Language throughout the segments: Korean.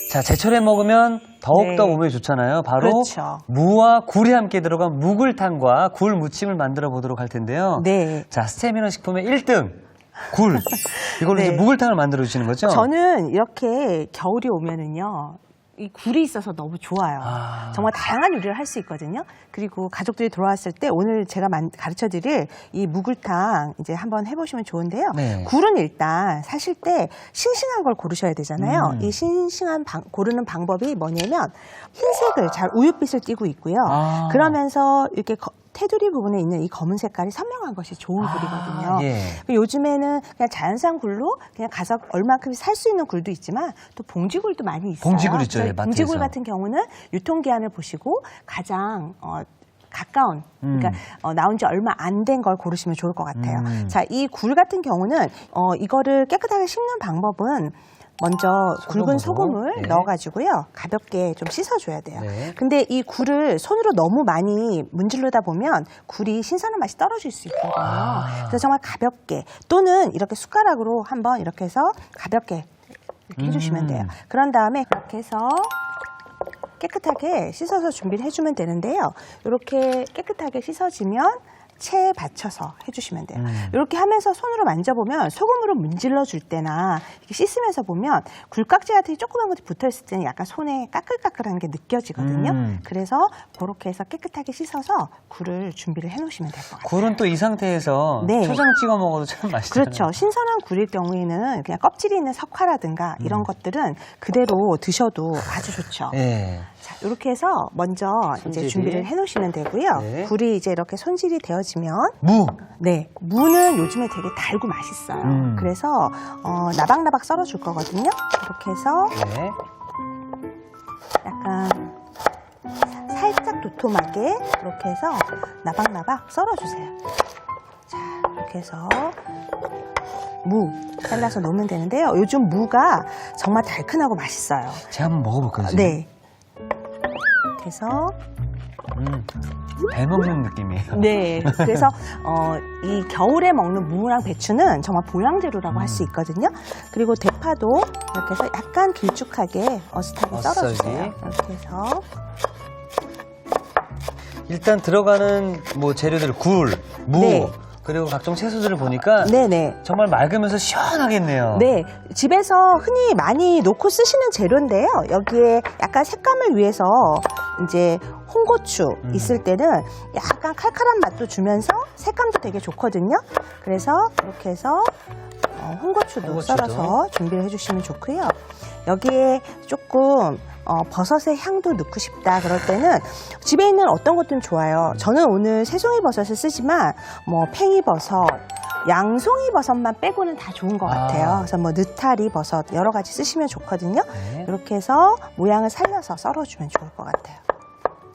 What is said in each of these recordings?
자, 제철에 먹으면 더욱더 네. 몸에 좋잖아요. 바로 그렇죠. 무와 굴이 함께 들어간 묵을탕과 굴 무침을 만들어 보도록 할 텐데요. 네. 자, 스테미너 식품의 1등 굴. 이걸로 네. 이제 묵을탕을 만들어 주시는 거죠? 저는 이렇게 겨울이 오면은요. 이 굴이 있어서 너무 좋아요. 정말 다양한 요리를 할 수 있거든요. 그리고 가족들이 들어왔을 때 오늘 제가 가르쳐 드릴 이 묵을탕 이제 한번 해보시면 좋은데요. 네. 굴은 일단 사실 때 싱싱한 걸 고르셔야 되잖아요. 이 싱싱한 고르는 방법이 뭐냐면 흰색을 잘 우윳빛을 띠고 있고요. 그러면서 이렇게 테두리 부분에 있는 이 검은 색깔이 선명한 것이 좋은 굴이거든요. 예. 요즘에는 그냥 자연산 굴로 그냥 가서 얼마큼 살 수 있는 굴도 있지만 또 봉지굴도 많이 있어요. 봉지굴 있죠, 예, 봉지굴 마트에서. 같은 경우는 유통기한을 보시고 가장 가까운, 그러니까 나온 지 얼마 안 된 걸 고르시면 좋을 것 같아요. 자, 이 굴 같은 경우는 이거를 깨끗하게 씹는 방법은 먼저 굵은 소금을 네. 넣어가지고요. 가볍게 좀 씻어줘야 돼요. 네. 근데 이 굴을 손으로 너무 많이 문지르다 보면 굴이 신선한 맛이 떨어질 수 있거든요. 그래서 정말 가볍게 또는 이렇게 숟가락으로 한번 이렇게 해서 가볍게 이렇게 해주시면 돼요. 그런 다음에 그렇게 해서 깨끗하게 씻어서 준비를 해주면 되는데요. 이렇게 깨끗하게 씻어지면 체에 받쳐서 해주시면 돼요. 이렇게 하면서 손으로 만져보면 소금으로 문질러 줄 때나 이렇게 씻으면서 보면 굴깍지 같은 게 조그만 것이 붙어있을 때는 약간 손에 까끌까끌한 게 느껴지거든요. 그래서 그렇게 해서 깨끗하게 씻어서 굴을 준비를 해놓으시면 될 것 같아요. 굴은 또 이 상태에서 네. 초장 찍어 먹어도 참 맛있잖아요. 그렇죠. 신선한 굴일 경우에는 그냥 껍질이 있는 석화라든가 이런 것들은 그대로 드셔도 아주 좋죠. 네. 자, 이렇게 해서 먼저 이제 손질이. 준비를 해놓으시면 되고요. 네. 굴이 이제 이렇게 손질이 되어지면 무. 네, 무는 요즘에 되게 달고 맛있어요. 그래서 나박나박 썰어줄 거거든요. 이렇게 해서 네. 약간 살짝 도톰하게 이렇게 해서 나박나박 썰어주세요. 자, 이렇게 해서 무 잘라서 넣으면 되는데요. 요즘 무가 정말 달큰하고 맛있어요. 제가 한번 먹어볼까요? 지금? 네. 이렇게 해서 배 먹는 느낌이에요. 네. 그래서 이 겨울에 먹는 무랑 배추는 정말 보양재료라고 할 수 있거든요. 그리고 대파도 이렇게 해서 약간 길쭉하게 어슷하게 썰어주세요. 이렇게 해서 일단 들어가는 뭐 재료들 굴, 무, 네. 그리고 각종 채소들을 보니까 네네. 정말 맑으면서 시원하겠네요. 네, 집에서 흔히 많이 놓고 쓰시는 재료인데요. 여기에 약간 색감을 위해서 이제 홍고추 있을 때는 약간 칼칼한 맛도 주면서 색감도 되게 좋거든요. 그래서 이렇게 해서 홍고추도 썰어서 준비를 해주시면 좋고요. 여기에 조금 버섯의 향도 넣고 싶다 그럴 때는 집에 있는 어떤 것든 좋아요. 저는 오늘 새송이 버섯을 쓰지만 뭐 팽이버섯, 양송이 버섯만 빼고는 다 좋은 것 같아요. 그래서 뭐 느타리 버섯 여러 가지 쓰시면 좋거든요. 네. 이렇게 해서 모양을 살려서 썰어주면 좋을 것 같아요.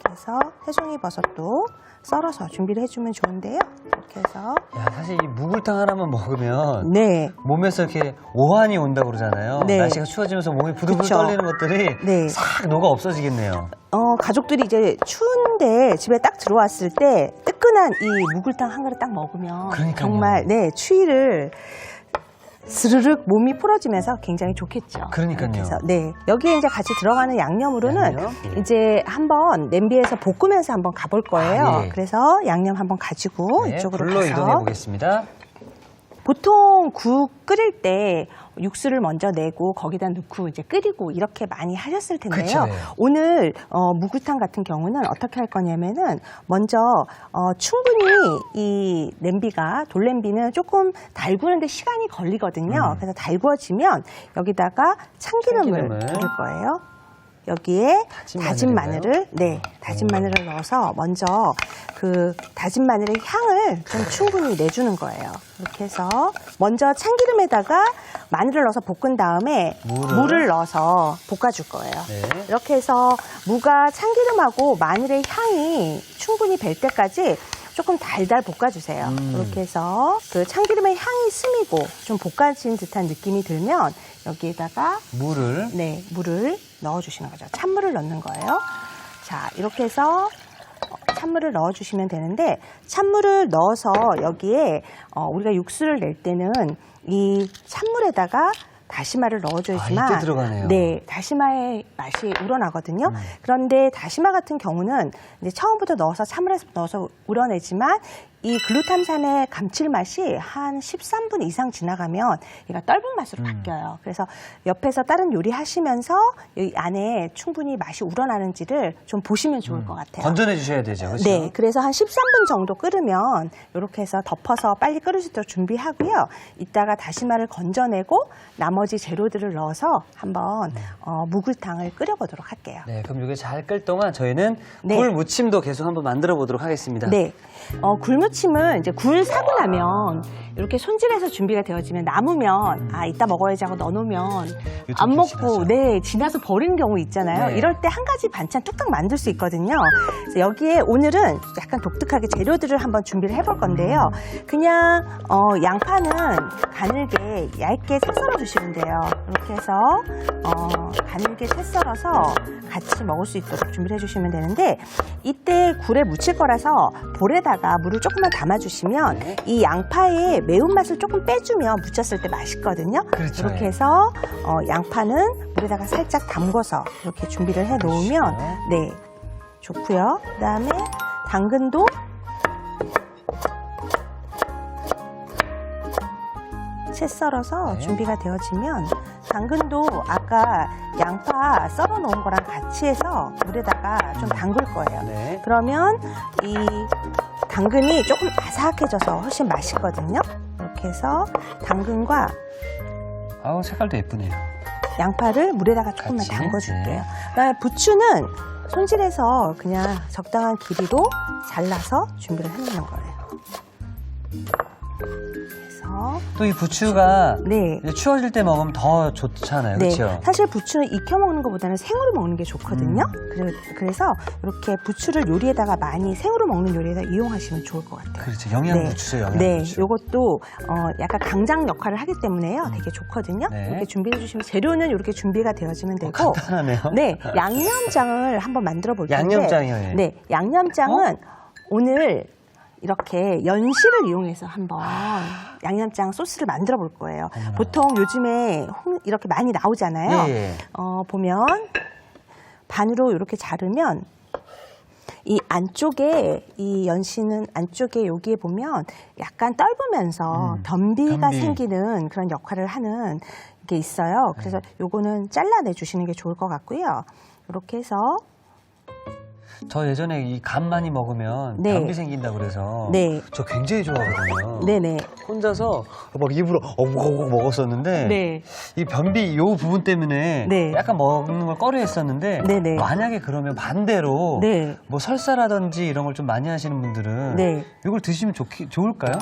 그래서 새송이 버섯도 썰어서 준비를 해주면 좋은데요. 이렇게 해서 야, 사실 이 묵을탕 하나만 먹으면 네. 몸에서 이렇게 오한이 온다고 그러잖아요. 네. 날씨가 추워지면서 몸이 부들부들 그쵸. 떨리는 것들이 네. 싹 녹아 없어지겠네요. 가족들이 이제 추운데 집에 딱 들어왔을 때 뜨끈한 이 묵을탕 한 그릇 딱 먹으면 그러니까요. 정말 네, 추위를 스르륵 몸이 풀어지면서 굉장히 좋겠죠. 그러니까요. 그래서 네, 여기에 이제 같이 들어가는 양념으로는 양념? 예. 이제 한번 냄비에서 볶으면서 한번 가볼 거예요. 예. 그래서 양념 한번 가지고 네, 이쪽으로 불로 가서 이동해 보겠습니다. 보통 국 끓일 때 육수를 먼저 내고 거기다 넣고 이제 끓이고 이렇게 많이 하셨을 텐데요. 그쵸, 네. 오늘 묵을탕 같은 경우는 어떻게 할 거냐면은 먼저 충분히 이 냄비가 돌냄비는 조금 달구는데 시간이 걸리거든요. 그래서 달구어지면 여기다가 참기름을 두를 거예요. 여기에 다진 마늘을 다진 마늘을 넣어서 먼저 그 다진 마늘의 향을 좀 충분히 내주는 거예요. 이렇게 해서 먼저 참기름에다가 마늘을 넣어서 볶은 다음에 물을 넣어서 볶아줄 거예요. 네. 이렇게 해서 무가 참기름하고 마늘의 향이 충분히 벨 때까지 조금 달달 볶아주세요. 이렇게 해서 그 참기름의 향이 스미고 좀 볶아진 듯한 느낌이 들면 여기에다가 물을 넣어주시는 거죠. 찬물을 넣는 거예요. 자, 이렇게 해서 찬물을 넣어주시면 되는데 찬물을 넣어서 여기에 우리가 육수를 낼 때는 이 찬물에다가 다시마를 넣어줘야지만 이때 들어가네요. 네, 다시마의 맛이 우러나거든요. 그런데 다시마 같은 경우는 이제 처음부터 넣어서 찬물에서 넣어서 우러내지만 이 글루탐산의 감칠맛이 한 13분 이상 지나가면 얘가 떫은 맛으로 바뀌어요. 그래서 옆에서 다른 요리 하시면서 이 안에 충분히 맛이 우러나는지를 좀 보시면 좋을 것 같아요. 건져내 주셔야 되죠. 그렇죠? 네, 그래서 한 13분 정도 끓으면 이렇게 해서 덮어서 빨리 끓을 수 있도록 준비하고요. 이따가 다시마를 건져내고 나머지 재료들을 넣어서 한번 묵을탕을 끓여보도록 할게요. 네, 그럼 이게 잘 끓 동안 저희는 네. 굴 무침도 계속 한번 만들어 보도록 하겠습니다. 네, 굴무침은 이제 굴 사고 나면 이렇게 손질해서 준비가 되어지면 남으면 이따 먹어야지 하고 넣어놓으면 안 좀 먹고 지나서. 네 지나서 버리는 경우 있잖아요. 네. 이럴 때 한 가지 반찬 뚝딱 만들 수 있거든요. 그래서 여기에 오늘은 약간 독특하게 재료들을 한번 준비를 해볼 건데요. 그냥 양파는 가늘게 얇게 채 썰어 주시면 돼요. 이렇게 해서 가늘게 채 썰어서 같이 먹을 수 있도록 준비를 해주시면 되는데 이때 굴에 무칠 거라서 볼에다가 물을 조금만 담아주시면 네. 이 양파의 매운맛을 조금 빼주면 무쳤을 때 맛있거든요. 그렇죠. 이렇게 해서 양파는 물에다가 살짝 담궈서 이렇게 준비를 해 놓으면 그렇죠. 네 좋고요. 그다음에 당근도 채 썰어서 네. 준비가 되어지면 당근도 아까 양파 썰어 놓은 거랑 같이 해서 물에다가 좀 담글 거예요. 네. 그러면 이 당근이 조금 아삭해져서 훨씬 맛있거든요. 이렇게 해서 당근과 아우, 색깔도 예쁘네요. 양파를 물에다가 조금만 같이? 담궈줄게요. 네. 그다음에 부추는 손질해서 그냥 적당한 길이로 잘라서 준비를 해놓는 거예요. 그래서 또 이 부추가 네. 이제 추워질 때 먹으면 더 좋잖아요. 네, 그렇죠? 사실 부추는 익혀 먹는 것보다는 생으로 먹는 게 좋거든요. 그래서 이렇게 부추를 요리에다가 많이 생으로 먹는 요리에다 이용하시면 좋을 것 같아요. 그렇죠. 영양부추죠, 영양부추. 네, 요것도 약간 강장 역할을 하기 때문에요. 되게 좋거든요. 네. 이렇게 준비해 주시면 재료는 이렇게 준비가 되어지면 되고 간단하네요. 네, 양념장을 한번 만들어 볼 텐데 양념장이요, 예. 네, 양념장은 오늘 이렇게 연시를 이용해서 한번 양념장 소스를 만들어 볼 거예요. 보통 요즘에 이렇게 많이 나오잖아요. 예. 보면 반으로 이렇게 자르면 이 안쪽에 이 연시는 안쪽에 여기에 보면 약간 떫으면서 변비가 변비. 생기는 그런 역할을 하는 게 있어요. 그래서 요거는 잘라내 주시는 게 좋을 것 같고요. 이렇게 해서 저 예전에 이 감 많이 먹으면 네. 변비 생긴다고 그래서 네. 저 굉장히 좋아하거든요. 네네. 혼자서 막 입으로 어묵어묵 먹었었는데 네. 이 변비 요 부분 때문에 네. 약간 먹는 걸 꺼려 했었는데 네네. 만약에 그러면 반대로 네. 뭐 설사라든지 이런 걸 좀 많이 하시는 분들은 네. 이걸 드시면 좋을까요?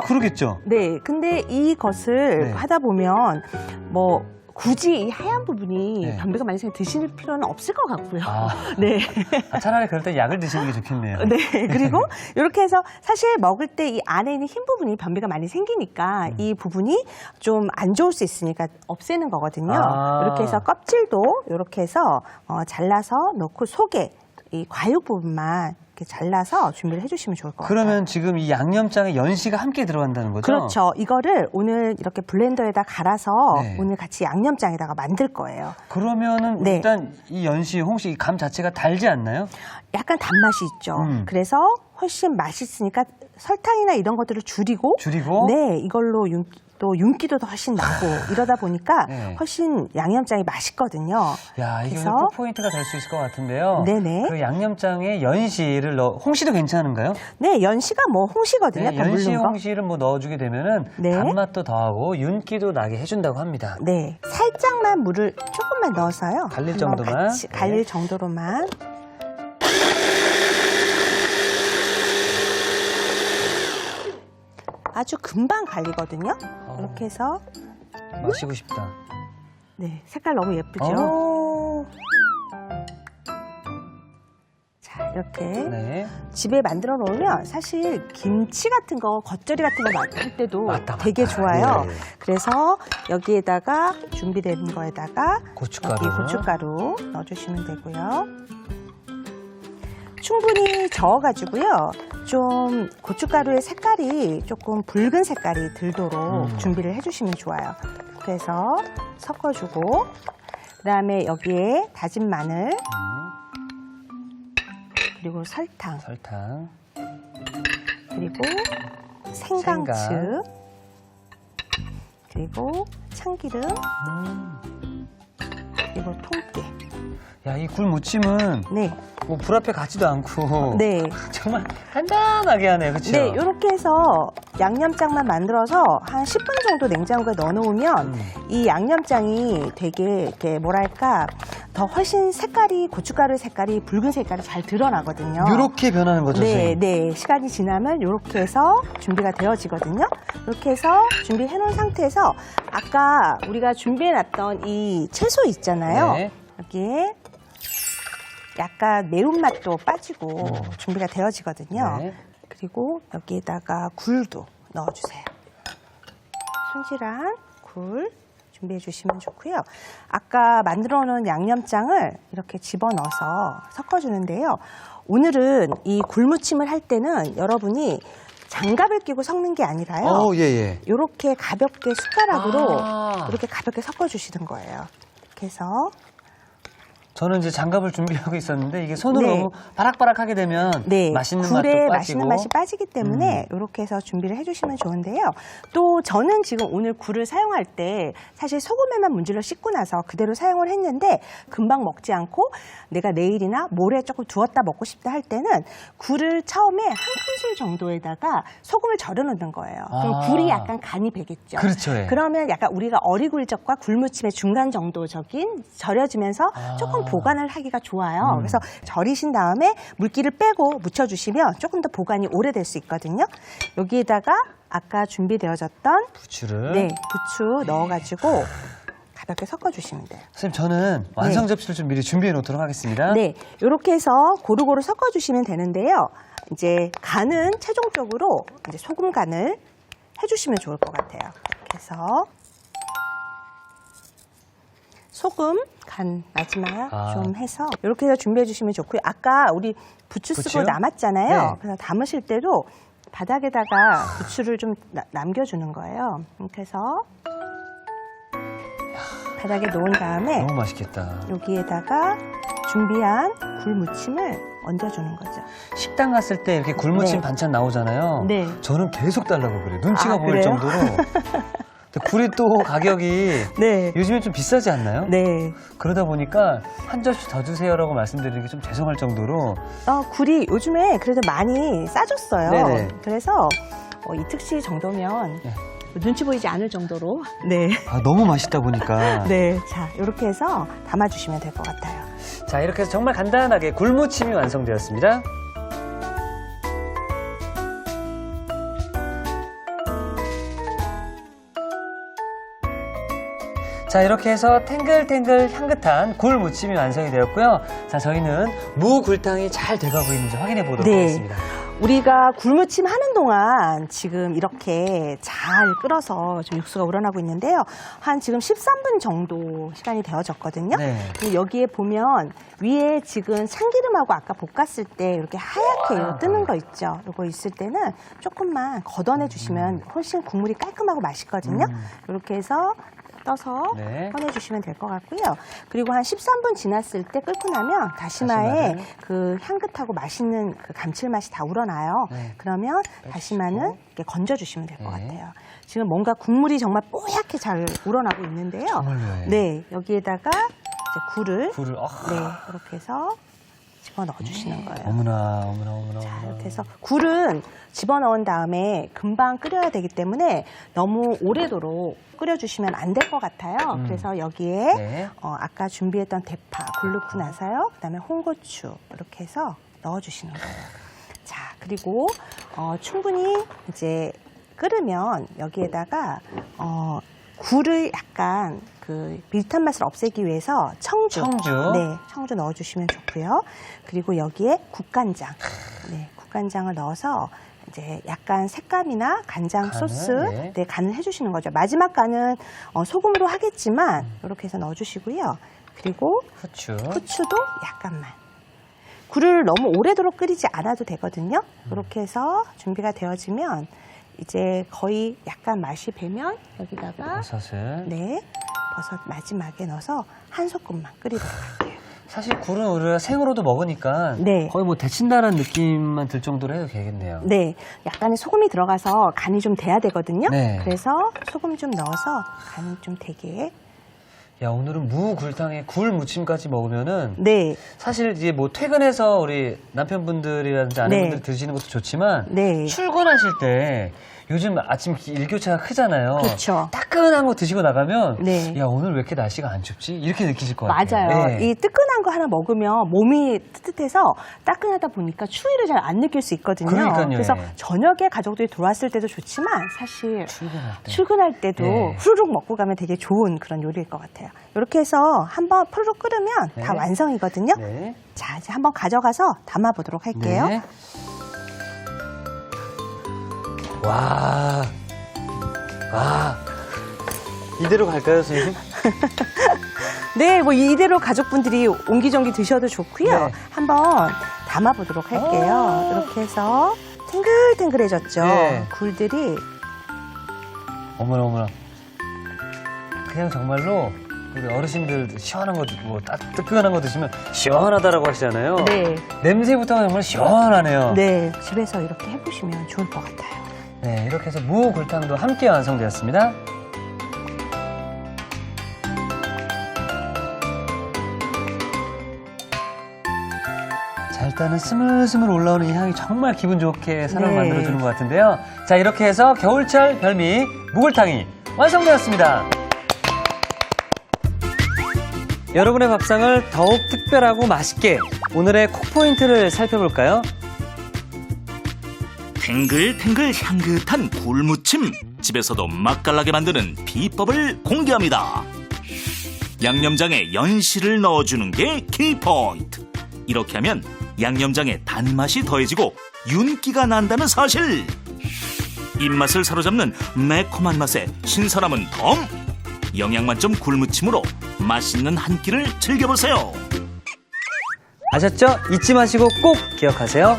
그러겠죠. 네. 근데 이것을 네. 하다 보면 뭐 굳이 이 하얀 부분이 네. 변비가 많이 생겨 드실 필요는 없을 것 같고요. 아. 네. 차라리 그럴 때 약을 드시는 게 좋겠네요. 네. 그리고 이렇게 해서 사실 먹을 때 이 안에 있는 흰 부분이 변비가 많이 생기니까 이 부분이 좀 안 좋을 수 있으니까 없애는 거거든요. 아. 이렇게 해서 껍질도 이렇게 해서 잘라서 넣고 속에 이 과육 부분만 이렇게 잘라서 준비를 해주시면 좋을 것 같아요. 그러면 지금 이 양념장에 연시가 함께 들어간다는 거죠? 그렇죠. 이거를 오늘 이렇게 블렌더에다 갈아서 네. 오늘 같이 양념장에다가 만들 거예요. 그러면은 네. 일단 이 연시, 홍시, 이 감 자체가 달지 않나요? 약간 단맛이 있죠. 그래서 훨씬 맛있으니까 설탕이나 이런 것들을 줄이고 네, 이걸로 또 윤기도 더 훨씬 나고 이러다 보니까 네. 훨씬 양념장이 맛있거든요. 야, 이게 그래서 꼭 포인트가 될 수 있을 것 같은데요. 네네. 그 양념장에 연시를 홍시도 괜찮은가요? 네, 연시가 뭐 홍시거든요. 네, 더 연시, 물른 거. 홍시를 뭐 넣어주게 되면은 네. 단맛도 더하고 윤기도 나게 해준다고 합니다. 네, 살짝만 물을 조금만 넣어서요. 갈릴 한번 정도만. 같이 네. 갈릴 정도로만. 아주 금방 갈리거든요. 이렇게 해서 마시고 싶다. 네, 색깔 너무 예쁘죠? 오. 자, 이렇게 네. 집에 만들어 놓으면 사실 김치 같은 거, 겉절이 같은 거 만들 때도 맞다. 되게 좋아요. 예. 그래서 여기에다가 준비된 거에다가 고춧가루. 여기 고춧가루 넣어주시면 되고요. 충분히 저어가지고요. 좀 고춧가루의 색깔이 조금 붉은 색깔이 들도록 준비를 해주시면 좋아요. 이렇게 해서 섞어주고, 그 다음에 여기에 다진 마늘, 그리고 설탕, 그리고 생강즙, 그리고 참기름, 그리고 통깨. 야, 이 굴 무침은 네. 뭐 불 앞에 가지도 않고 네. 정말 간단하게 하네요. 그렇죠? 네, 이렇게 해서 양념장만 만들어서 한 10분 정도 냉장고에 넣어놓으면 이 양념장이 되게 이렇게 뭐랄까 더 훨씬 색깔이 고춧가루 색깔이 붉은 색깔이 잘 드러나거든요. 이렇게 변하는 거죠, 네, 선생님? 네. 시간이 지나면 이렇게 해서 준비가 되어지거든요. 이렇게 해서 준비해 놓은 상태에서 아까 우리가 준비해 놨던 이 채소 있잖아요. 네. 여기에 약간 매운맛도 빠지고 준비가 되어지거든요. 네. 그리고 여기에다가 굴도 넣어주세요. 손질한 굴 준비해 주시면 좋고요. 아까 만들어 놓은 양념장을 이렇게 집어넣어서 섞어주는데요. 오늘은 이 굴무침을 할 때는 여러분이 장갑을 끼고 섞는 게 아니라요. 예. 이렇게 가볍게 숟가락으로 아. 이렇게 가볍게 섞어주시는 거예요. 이렇게 해서 저는 이제 장갑을 준비하고 있었는데 이게 손으로 네. 너무 바락바락하게 되면 맛있는 맛도 굴에 빠지고 맛있는 맛이 빠지기 때문에 이렇게 해서 준비를 해주시면 좋은데요. 또 저는 지금 오늘 굴을 사용할 때 사실 소금에만 문질러 씻고 나서 그대로 사용을 했는데 금방 먹지 않고 내가 내일이나 모레 조금 두었다 먹고 싶다 할 때는 굴을 처음에 한 큰술 정도에다가 소금을 절여 넣는 거예요. 그럼 굴이 약간 간이 배겠죠. 그렇죠. 예. 그러면 약간 우리가 어리굴젓과 굴무침의 중간 정도적인 절여지면서 조금 보관을 하기가 좋아요. 그래서 절이신 다음에 물기를 빼고 묻혀주시면 조금 더 보관이 오래될 수 있거든요. 여기에다가 아까 준비되어졌던 부추를. 네, 부추 넣어가지고 가볍게 섞어주시면 돼요. 선생님, 저는 완성 접시를 좀 미리 준비해 놓도록 하겠습니다. 네, 이렇게 해서 고루고루 섞어주시면 되는데요. 이제 간은 최종적으로 이제 소금 간을 해주시면 좋을 것 같아요. 이렇게 해서 소금 간 마지막 좀 해서 이렇게 해서 준비해 주시면 좋고요. 아까 우리 부추 쓰고 부추요? 남았잖아요. 네. 그래서 담으실 때도 바닥에다가 부추를 좀 남겨주는 거예요. 이렇게 해서 바닥에 놓은 다음에 너무 맛있겠다. 여기에다가 준비한 굴무침을 얹어주는 거죠. 식당 갔을 때 이렇게 굴무침 네. 반찬 나오잖아요. 네. 저는 계속 달라고 그래요. 눈치가 보일 그래요? 정도로. 근데 굴이 또 가격이 네. 요즘에 좀 비싸지 않나요? 네. 그러다 보니까 한 접시 더 주세요라고 말씀드리는 게 좀 죄송할 정도로 굴이 요즘에 그래도 많이 싸졌어요. 네네. 그래서 이특씨 정도면 네. 눈치 보이지 않을 정도로. 네. 너무 맛있다 보니까. 네. 자, 이렇게 해서 담아주시면 될 것 같아요. 자, 이렇게 해서 정말 간단하게 굴무침이 완성되었습니다. 자, 이렇게 해서 탱글탱글 향긋한 굴무침이 완성이 되었고요. 자, 저희는 무굴탕이 잘 돼가고 있는지 확인해 보도록 네. 하겠습니다. 우리가 굴무침 하는 동안 지금 이렇게 잘 끓어서 좀 육수가 우러나고 있는데요. 한 지금 13분 정도 시간이 되어졌거든요. 네. 그리고 여기에 보면 위에 지금 참기름하고 아까 볶았을 때 이렇게 하얗게 뜨는 거 있죠. 이거 있을 때는 조금만 걷어내 주시면 훨씬 국물이 깔끔하고 맛있거든요. 이렇게 해서 떠서 네. 꺼내주시면 될 것 같고요. 그리고 한 13분 지났을 때 끓고 나면 다시마에 다시마를. 그 향긋하고 맛있는 그 감칠맛이 다 우러나요. 네. 그러면 빼주시고. 다시마는 이렇게 건져주시면 될 것 네. 같아요. 지금 뭔가 국물이 정말 뽀얗게 잘 우러나고 있는데요. 정말로요. 네, 여기에다가 이제 굴을 굴을 네, 이렇게 해서 집어넣어 주시는 거예요. 어머나. 자, 이렇게 해서 굴은 집어넣은 다음에 금방 끓여야 되기 때문에 너무 오래도록 끓여주시면 안 될 것 같아요. 그래서 여기에 네. 아까 준비했던 대파 굴 넣고 나서요. 그다음에 홍고추 이렇게 해서 넣어주시는 거예요. 자, 그리고 충분히 이제 끓으면 여기에다가 굴을 약간 그 비릿한 맛을 없애기 위해서 청주. 네, 청주 넣어주시면 좋고요. 그리고 여기에 국간장. 네, 국간장을 넣어서 이제 약간 색감이나 간장 간을, 소스 네. 네, 간을 해주시는 거죠. 마지막 간은 소금으로 하겠지만 이렇게 해서 넣어주시고요. 그리고 후추도 약간만. 굴을 너무 오래도록 끓이지 않아도 되거든요. 이렇게 해서 준비가 되어지면 이제 거의 약간 맛이 배면 여기다가 버섯을. 네, 버섯 마지막에 넣어서 한 소끔만 끓이도록 할게요. 사실 굴은 우리가 생으로도 먹으니까 네. 거의 뭐 데친다는 느낌만 들 정도로 해도 되겠네요. 네, 약간의 소금이 들어가서 간이 좀 돼야 되거든요. 네. 그래서 소금 좀 넣어서 간이 좀 되게. 야, 오늘은 무굴탕에 굴 무침까지 먹으면은 네, 사실 이제 뭐 퇴근해서 우리 남편분들이라든지 아내분들 네. 드시는 것도 좋지만 네. 출근하실 때 요즘 아침 일교차가 크잖아요. 그렇죠. 따끈한 거 드시고 나가면 네. 야, 오늘 왜 이렇게 날씨가 안 춥지? 이렇게 느끼실 것 같아요. 맞아요. 네. 이 뜨끈한 거 하나 먹으면 몸이 뜨뜻해서 따끈하다 보니까 추위를 잘 안 느낄 수 있거든요. 그러니까요. 그래서 예. 저녁에 가족들이 돌아왔을 때도 좋지만 사실 출근할 때. 출근할 때도 네. 후루룩 먹고 가면 되게 좋은 그런 요리일 것 같아요. 이렇게 해서 한번 푸르륵 끓으면 다 네. 완성이거든요. 네. 자, 이제 한번 가져가서 담아보도록 할게요. 네. 와. 와. 이대로 갈까요, 선생님? 네, 뭐 이대로 가족분들이 옹기종기 드셔도 좋고요. 네. 한번 담아보도록 할게요. 이렇게 해서 탱글탱글해졌죠. 네. 굴들이. 어머나, 어머나. 그냥 정말로 우리 어르신들 시원한 거, 뭐 뜨끈한 거 드시면 시원하다라고 하시잖아요. 네. 냄새부터가 정말 시원하네요. 네, 집에서 이렇게 해보시면 좋을 것 같아요. 네, 이렇게 해서 무굴탕도 함께 완성되었습니다. 자, 일단은 스물스물 올라오는 이 향이 정말 기분 좋게 사람을 네. 만들어주는 것 같은데요. 자, 이렇게 해서 겨울철 별미 무굴탕이 완성되었습니다. 여러분의 밥상을 더욱 특별하고 맛있게 오늘의 콕포인트를 살펴볼까요? 탱글탱글 향긋한 굴무침, 집에서도 맛깔나게 만드는 비법을 공개합니다. 양념장에 연실을 넣어주는 게 키포인트. 이렇게 하면 양념장에 단맛이 더해지고 윤기가 난다는 사실. 입맛을 사로잡는 매콤한 맛에 신선함은 덤. 영양만점 굴무침으로 맛있는 한 끼를 즐겨보세요. 아셨죠? 잊지 마시고 꼭 기억하세요.